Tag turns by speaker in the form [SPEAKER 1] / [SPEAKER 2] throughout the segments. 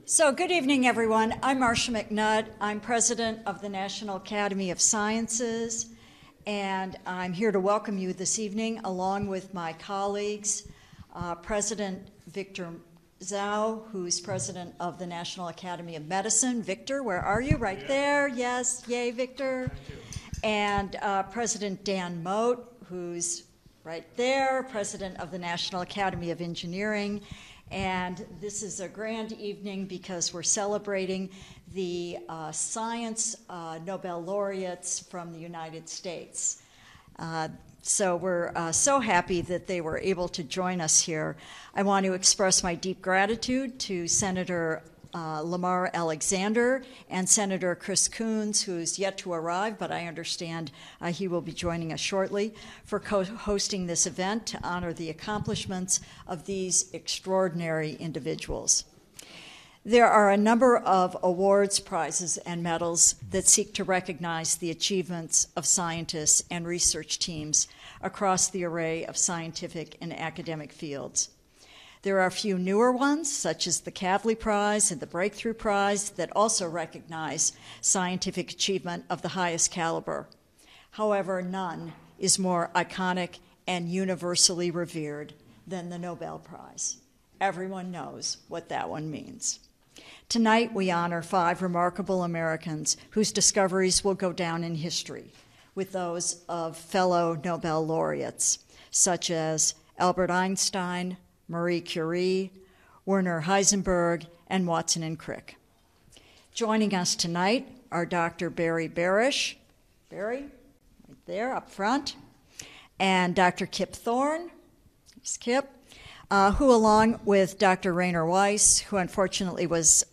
[SPEAKER 1] So good evening, everyone. I'm Marcia McNutt. I'm president of the National Academy of Sciences, and I'm here to welcome you this evening along with my colleagues, President Victor Zhao, who's president of the National Academy of Medicine. Victor, where are you? Right there. Yes. Yay, Victor.
[SPEAKER 2] Thank you.
[SPEAKER 1] And President Dan Moat, who's right there, president of the National Academy of Engineering. And this is a grand evening because we're celebrating the science Nobel laureates from the United States. So we're so happy that they were able to join us here. I want to express my deep gratitude to Senator Lamar Alexander and Senator Chris Coons, who's yet to arrive, but I understand he will be joining us shortly, for hosting this event to honor the accomplishments of these extraordinary individuals. There are a number of awards, prizes, and medals that seek to recognize the achievements of scientists and research teams across the array of scientific and academic fields. There are a few newer ones, such as the Kavli Prize and the Breakthrough Prize, that also recognize scientific achievement of the highest caliber. However, none is more iconic and universally revered than the Nobel Prize. Everyone knows what that one means. Tonight, we honor 5 remarkable Americans whose discoveries will go down in history with those of fellow Nobel laureates, such as Albert Einstein, Marie Curie, Werner Heisenberg, and Watson and Crick. Joining us tonight are Dr. Barry Barish, Barry, right there up front, and Dr. Kip Thorne, here's Kip, who along with Dr. Rainer Weiss, who unfortunately was,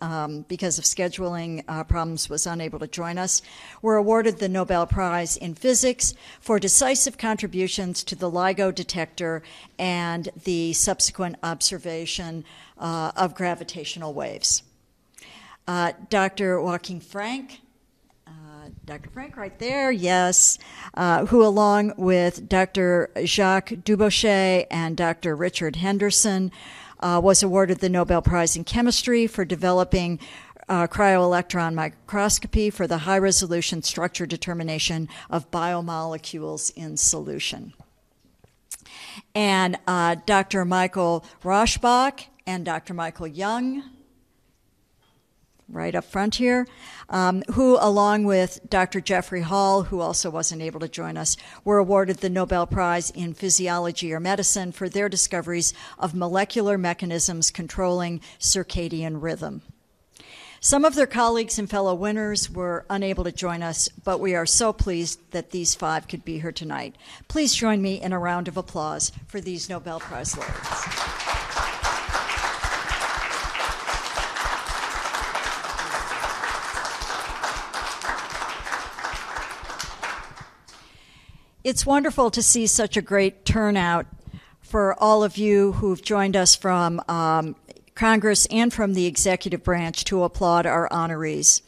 [SPEAKER 1] because of scheduling problems, was unable to join us, were awarded the Nobel Prize in Physics for decisive contributions to the LIGO detector and the subsequent observation of gravitational waves. Dr. Joachim Frank, Dr. Frank right there, yes, who along with Dr. Jacques Dubochet and Dr. Richard Henderson was awarded the Nobel Prize in Chemistry for developing cryo-electron microscopy for the high-resolution structure determination of biomolecules in solution. And Dr. Michael Roschbach and Dr. Michael Young, right up front here, who, along with Dr. Jeffrey Hall, who also wasn't able to join us, were awarded the Nobel Prize in Physiology or Medicine for their discoveries of molecular mechanisms controlling circadian rhythm. Some of their colleagues and fellow winners were unable to join us, but we are so pleased that these 5 could be here tonight. Please join me in a round of applause for these Nobel Prize laureates. It's wonderful to see such a great turnout for all of you who've joined us from Congress and from the executive branch to applaud our honorees.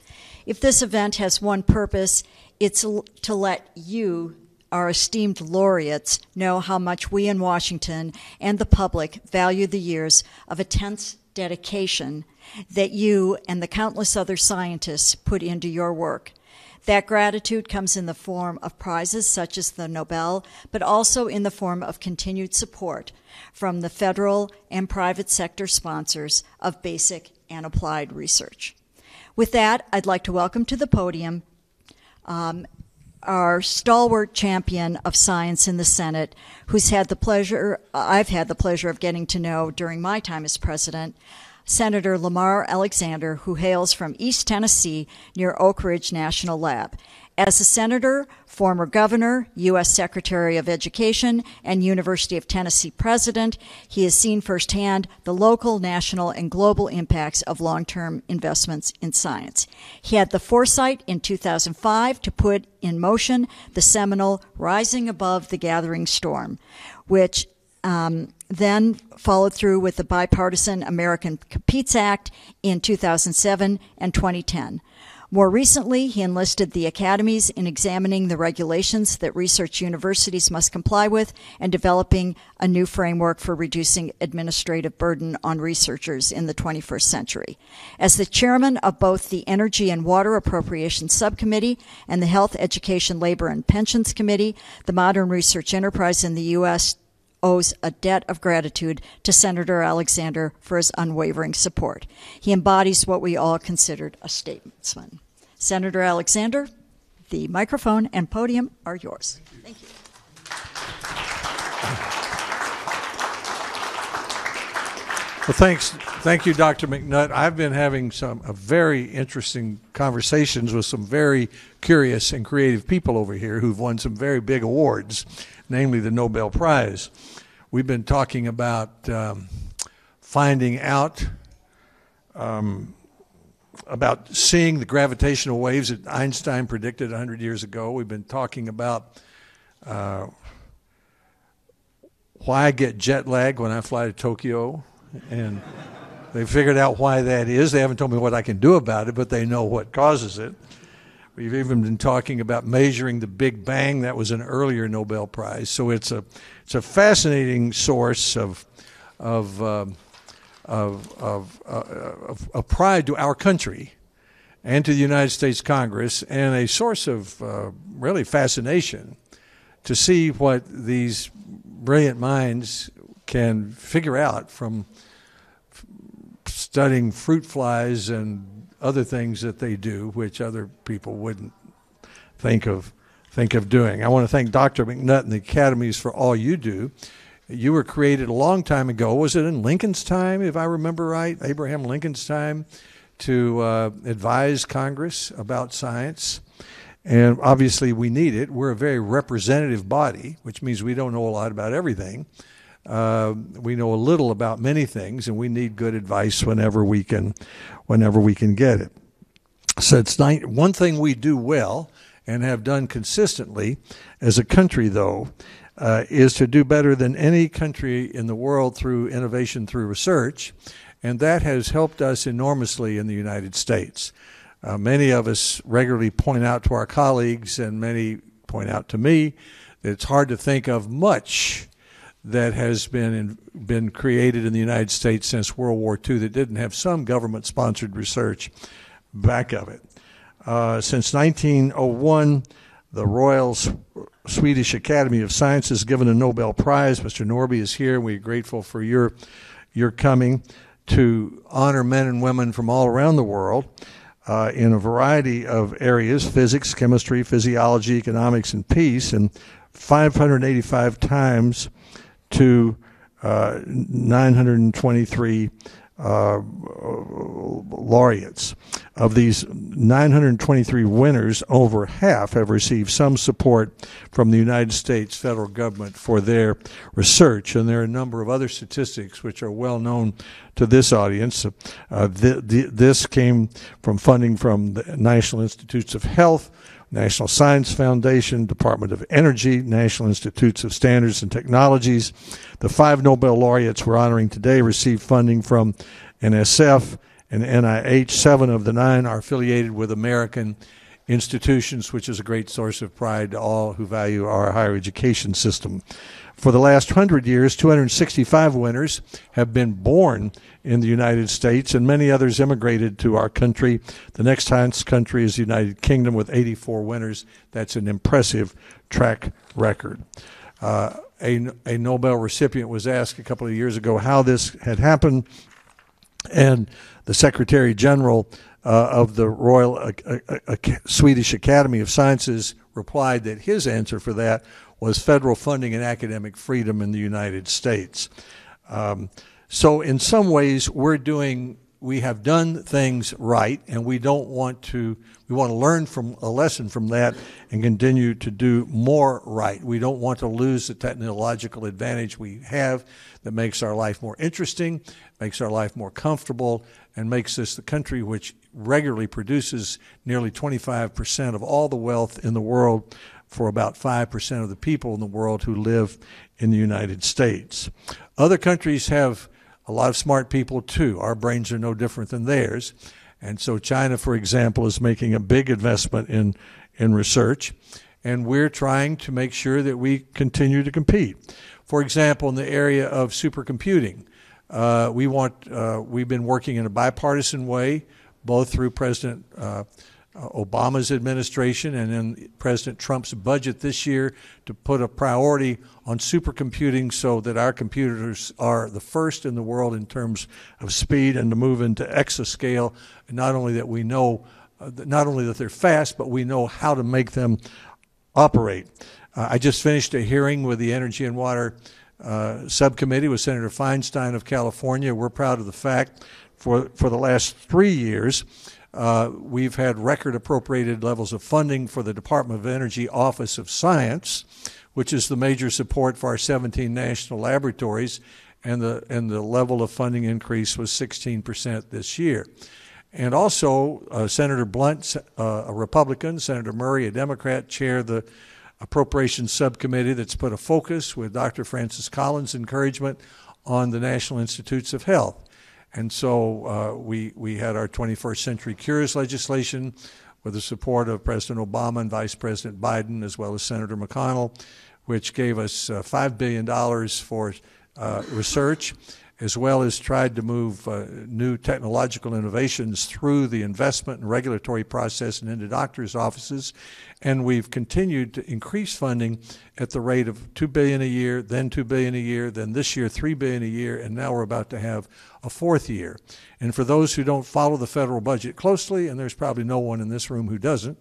[SPEAKER 1] If this event has one purpose, it's to let you, our esteemed laureates, know how much we in Washington and the public value the years of intense dedication that you and the countless other scientists put into your work. That gratitude comes in the form of prizes such as the Nobel, but also in the form of continued support from the federal and private sector sponsors of basic and applied research. With that, I'd like to welcome to the podium our stalwart champion of science in the Senate, who's had the pleasure, I've had the pleasure of getting to know during my time as president, Senator Lamar Alexander, who hails from East Tennessee near Oak Ridge National Lab. As a senator, former governor, U.S. Secretary of Education, and University of Tennessee president, he has seen firsthand the local, national, and global impacts of long-term investments in science. He had the foresight in 2005 to put in motion the seminal Rising Above the Gathering Storm, which then followed through with the bipartisan American Competes Act in 2007 and 2010. More recently, he enlisted the academies in examining the regulations that research universities must comply with and developing a new framework for reducing administrative burden on researchers in the 21st century. As the chairman of both the Energy and Water Appropriations Subcommittee and the Health, Education, Labor, and Pensions Committee, the modern research enterprise in the U.S. owes a debt of gratitude to Senator Alexander for his unwavering support. He embodies what we all considered a statesman. Senator Alexander, the microphone and podium are yours. Thank you.
[SPEAKER 2] Well, thank you, Dr. McNutt. I've been having some very interesting conversations with some very curious and creative people over here who've won some very big awards, namely the Nobel Prize. We've been talking about finding out about seeing the gravitational waves that Einstein predicted 100 years ago. We've been talking about why I get jet lag when I fly to Tokyo, and they figured out why that is. They haven't told me what I can do about it, but they know what causes it. We've even been talking about measuring the Big Bang. That was an earlier Nobel Prize. So it's a fascinating source of pride to our country and to the United States Congress, and a source of really fascination to see what these brilliant minds can figure out from studying fruit flies and other things that they do, which other people wouldn't think of doing. I want to thank Dr. McNutt and the academies for all you do. You were created a long time ago. Was it in Lincoln's time, if I remember right, Abraham Lincoln's time, to advise Congress about science? And obviously we need it. We're a very representative body, which means we don't know a lot about everything. We know a little about many things, and we need good advice whenever we can get it. So it's one thing we do well and have done consistently as a country, though, is to do better than any country in the world through innovation, through research, and that has helped us enormously in the United States. Many of us regularly point out to our colleagues, and many point out to me, that it's hard to think of much that has been created in the United States since World War II that didn't have some government-sponsored research back of it. Since 1901, the Royal Swedish Academy of Sciences has given a Nobel Prize. Mr. Norby is here, and we're grateful for your coming to honor men and women from all around the world in a variety of areas: physics, chemistry, physiology, economics, and peace, and 585 times to 923 laureates. Of these 923 winners, over half have received some support from the United States federal government for their research, and there are a number of other statistics which are well known to this audience. This came from funding from the National Institutes of Health, National Science Foundation, Department of Energy, National Institutes of Standards and Technologies. The 5 Nobel laureates we're honoring today received funding from NSF and NIH. 7 of the 9 are affiliated with American institutions, which is a great source of pride to all who value our higher education system. For the last 100 years, 265 winners have been born in the United States, and many others immigrated to our country. The next highest country is the United Kingdom with 84 winners. That's an impressive track record. A Nobel recipient was asked a couple of years ago how this had happened, and the Secretary General of the Royal Swedish Academy of Sciences replied that his answer for that was federal funding and academic freedom in the United States. So in some ways, we have done things right, and we want to learn from a lesson from that and continue to do more right. We don't want to lose the technological advantage we have that makes our life more interesting, makes our life more comfortable, and makes this the country which regularly produces nearly 25% of all the wealth in the world for about 5% of the people in the world who live in the United States. Other countries have a lot of smart people too. Our brains are no different than theirs. And so China, for example, is making a big investment in research, and we're trying to make sure that we continue to compete. For example, in the area of supercomputing, we've been working in a bipartisan way, both through President Obama's administration and in President Trump's budget this year, to put a priority on supercomputing so that our computers are the first in the world in terms of speed, and to move into exascale. Not only that we know, not only that they're fast, but we know how to make them operate. I just finished a hearing with the Energy and Water Subcommittee with Senator Feinstein of California. We're proud of the fact for the last 3 years, we've had record appropriated levels of funding for the Department of Energy Office of Science, which is the major support for our 17 national laboratories, and the level of funding increase was 16% this year. And also, Senator Blunt, a Republican, Senator Murray, a Democrat, chair the Appropriations Subcommittee that's put a focus, with Dr. Francis Collins' encouragement, on the National Institutes of Health. And so we had our 21st Century Cures legislation with the support of President Obama and Vice President Biden, as well as Senator McConnell, which gave us $5 billion for research, as well as tried to move new technological innovations through the investment and regulatory process and into doctors' offices. And we've continued to increase funding at the rate of $2 billion a year, then $2 billion a year, then this year $3 billion a year, and now we're about to have a fourth year. And for those who don't follow the federal budget closely, and there's probably no one in this room who doesn't,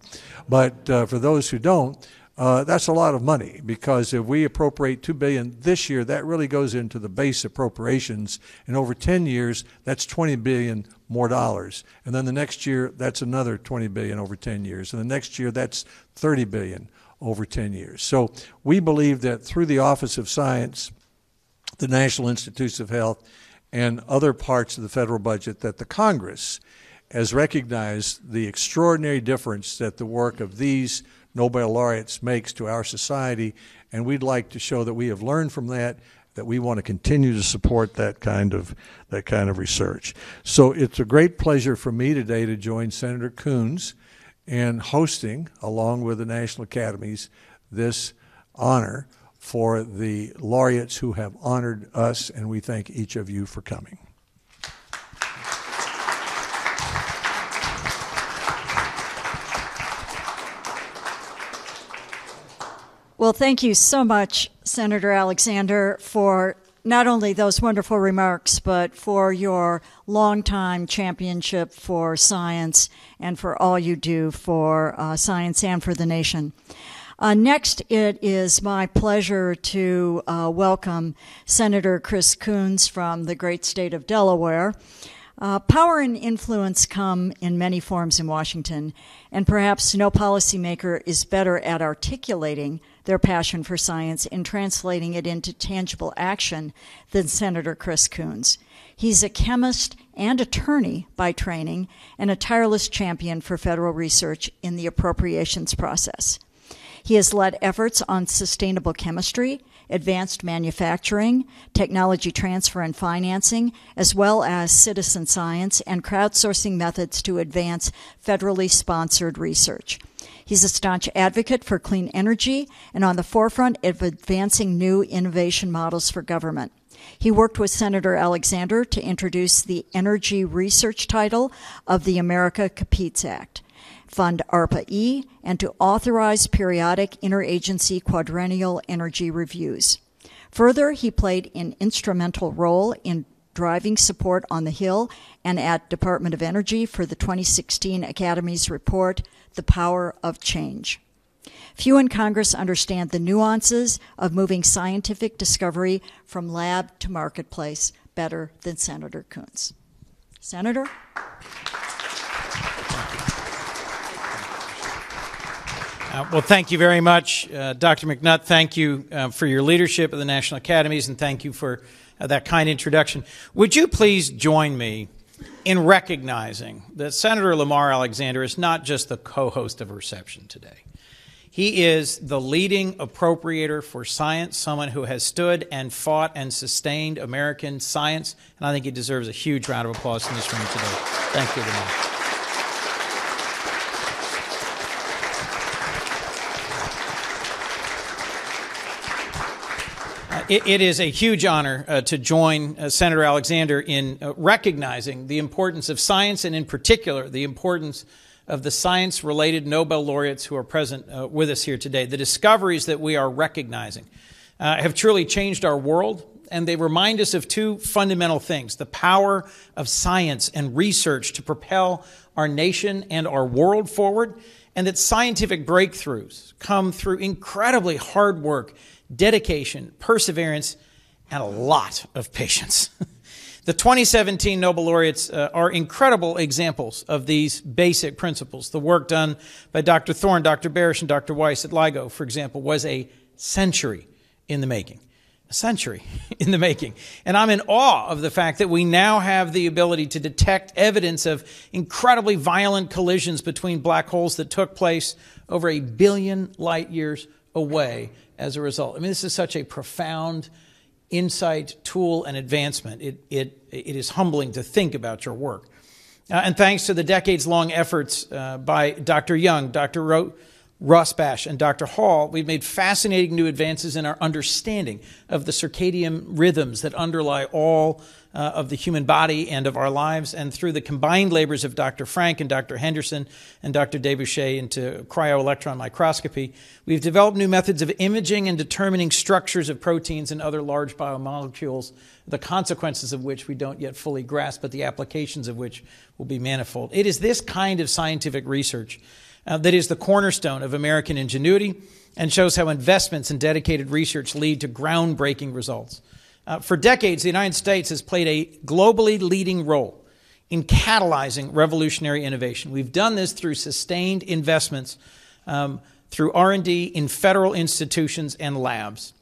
[SPEAKER 2] but for those who don't, that's a lot of money, because if we appropriate $2 billion this year, that really goes into the base appropriations. And over 10 years, that's $20 billion more dollars. And then the next year, that's another $20 billion over 10 years. And the next year, that's $30 billion over 10 years. So we believe that through the Office of Science, the National Institutes of Health, and other parts of the federal budget, that the Congress has recognized the extraordinary difference that the work of these Nobel laureates makes to our society, and we'd like to show that we have learned from that we want to continue to support that kind of research. So it's a great pleasure for me today to join Senator Coons in hosting, along with the National Academies, this honor for the laureates who have honored us, and we thank each of you for coming.
[SPEAKER 1] Well, thank you so much, Senator Alexander, for not only those wonderful remarks, but for your longtime championship for science and for all you do for science and for the nation. Next, it is my pleasure to welcome Senator Chris Coons from the great state of Delaware. Power and influence come in many forms in Washington, and perhaps no policymaker is better at articulating their passion for science and translating it into tangible action than Senator Chris Coons. He's a chemist and attorney by training, and a tireless champion for federal research in the appropriations process. He has led efforts on sustainable chemistry, advanced manufacturing, technology transfer and financing, as well as citizen science and crowdsourcing methods to advance federally sponsored research. He's a staunch advocate for clean energy and on the forefront of advancing new innovation models for government. He worked with Senator Alexander to introduce the energy research title of the America Competes Act, fund ARPA-E, and to authorize periodic interagency quadrennial energy reviews. Further, he played an instrumental role in driving support on the Hill and at Department of Energy for the 2016 Academy's report, The Power of Change. Few in Congress understand the nuances of moving scientific discovery from lab to marketplace better than Senator Coons. Senator?
[SPEAKER 3] Well, thank you very much, Dr. McNutt. Thank you for your leadership of the National Academies, and thank you for that kind introduction. Would you please join me in recognizing that Senator Lamar Alexander is not just the co-host of Reception today. He is the leading appropriator for science, someone who has stood and fought and sustained American science, and I think he deserves a huge round of applause in this room today. Thank you, Lamar. It is a huge honor to join Senator Alexander in recognizing the importance of science, and in particular, the importance of the science-related Nobel laureates who are present with us here today. The discoveries that we are recognizing have truly changed our world, and they remind us of two fundamental things: the power of science and research to propel our nation and our world forward, and that scientific breakthroughs come through incredibly hard work, dedication, perseverance, and a lot of patience. The 2017 Nobel laureates are incredible examples of these basic principles. The work done by Dr. Thorne, Dr. Barish, and Dr. Weiss at LIGO, for example, was a century in the making. A century in the making. And I'm in awe of the fact that we now have the ability to detect evidence of incredibly violent collisions between black holes that took place over 1 billion light years away as a result. I mean, this is such a profound insight, tool, and advancement. It is humbling to think about your work. And thanks to the decades-long efforts by Dr. Young, Dr. Rosbash, and Dr. Hall, we've made fascinating new advances in our understanding of the circadian rhythms that underlie all of the human body and of our lives. And through the combined labors of Dr. Frank and Dr. Henderson and Dr. Debouché into cryo-electron microscopy, we've developed new methods of imaging and determining structures of proteins and other large biomolecules, the consequences of which we don't yet fully grasp, but the applications of which will be manifold. It is this kind of scientific research that is the cornerstone of American ingenuity and shows how investments in dedicated research lead to groundbreaking results. For decades, the United States has played a globally leading role in catalyzing revolutionary innovation. We've done this through sustained investments through R&D in federal institutions and labs,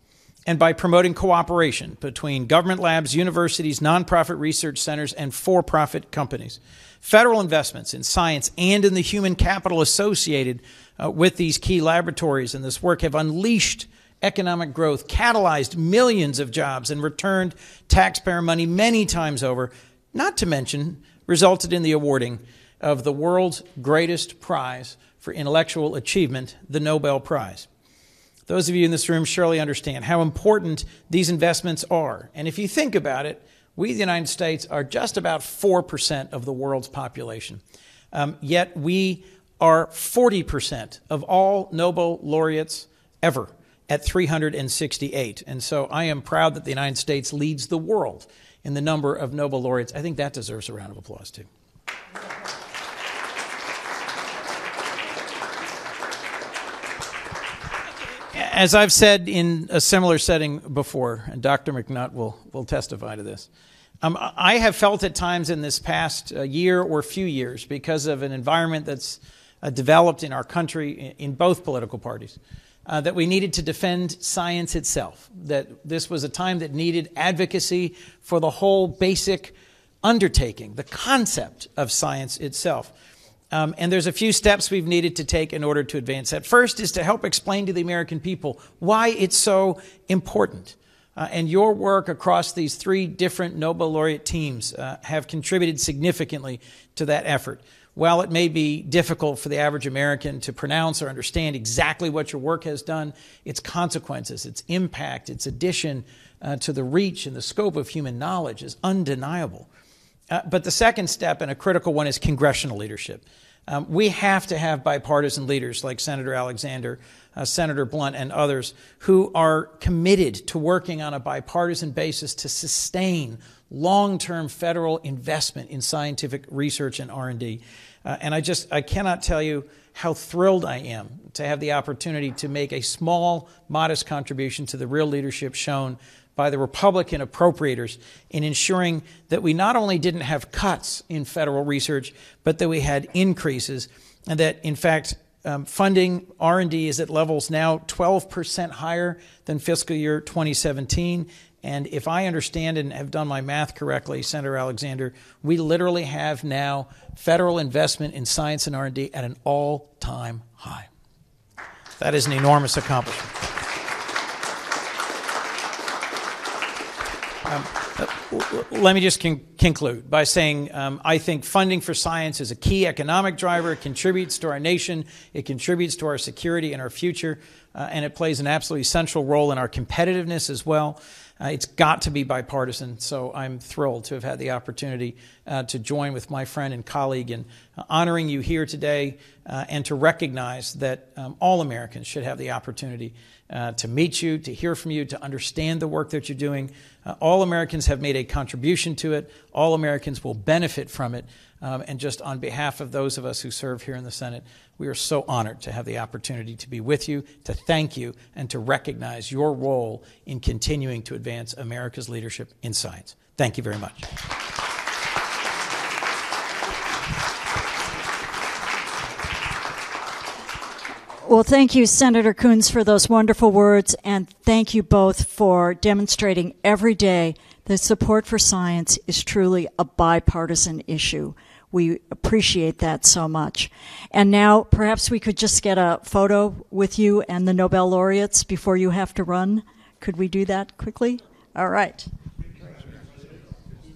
[SPEAKER 3] and by promoting cooperation between government labs, universities, nonprofit research centers, and for-profit companies. Federal investments in science and in the human capital associated with these key laboratories and this work have unleashed economic growth, catalyzed millions of jobs, and returned taxpayer money many times over, not to mention resulted in the awarding of the world's greatest prize for intellectual achievement, the Nobel Prize. Those of you in this room surely understand how important these investments are. And if you think about it, we, the United States, are just about 4% of the world's population. Yet we are 40% of all Nobel laureates ever, at 368. And so I am proud that the United States leads the world in the number of Nobel laureates. I think that deserves a round of applause, too. As I've said in a similar setting before, and Dr. McNutt will testify to this, I have felt at times in this past year or few years, because of an environment that's developed in our country in both political parties, that we needed to defend science itself, that this was a time that needed advocacy for the whole basic undertaking, the concept of science itself. And there's a few steps we've needed to take in order to advance that. First is to help explain to the American people why it's so important. And your work across these 3 different Nobel laureate teams have contributed significantly to that effort. While it may be difficult for the average American to pronounce or understand exactly what your work has done, its consequences, its impact, its addition to the reach and the scope of human knowledge is undeniable. But the second step, and a critical one, is congressional leadership. We have to have bipartisan leaders like Senator Alexander, Senator Blunt, and others who are committed to working on a bipartisan basis to sustain long-term federal investment in scientific research and R&D. And I cannot tell you how thrilled I am to have the opportunity to make a small, modest contribution to the real leadership shown by the Republican appropriators in ensuring that we not only didn't have cuts in federal research, but that we had increases, and that, in fact, funding R&D is at levels now 12% higher than fiscal year 2017. And if I understand and have done my math correctly, Senator Alexander, we literally have now federal investment in science and R&D at an all-time high. That is an enormous accomplishment. Let me just conclude by saying I think funding for science is a key economic driver. It contributes to our nation. It contributes to our security and our future. And it plays an absolutely central role in our competitiveness as well. It's got to be bipartisan, so I'm thrilled to have had the opportunity to join with my friend and colleague in honoring you here today and to recognize that all Americans should have the opportunity to meet you, to hear from you, to understand the work that you're doing. All Americans have made a contribution to it. All Americans will benefit from it. And just on behalf of those of us who serve here in the Senate, we are so honored to have the opportunity to be with you, to thank you, and to recognize your role in continuing to advance America's leadership in science. Thank you very much.
[SPEAKER 1] Well, thank you, Senator Coons, for those wonderful words, and thank you both for demonstrating every day that support for science is truly a bipartisan issue. We appreciate that so much. And now, perhaps we could just get a photo with you and the Nobel laureates before you have to run. Could we do that quickly? All right.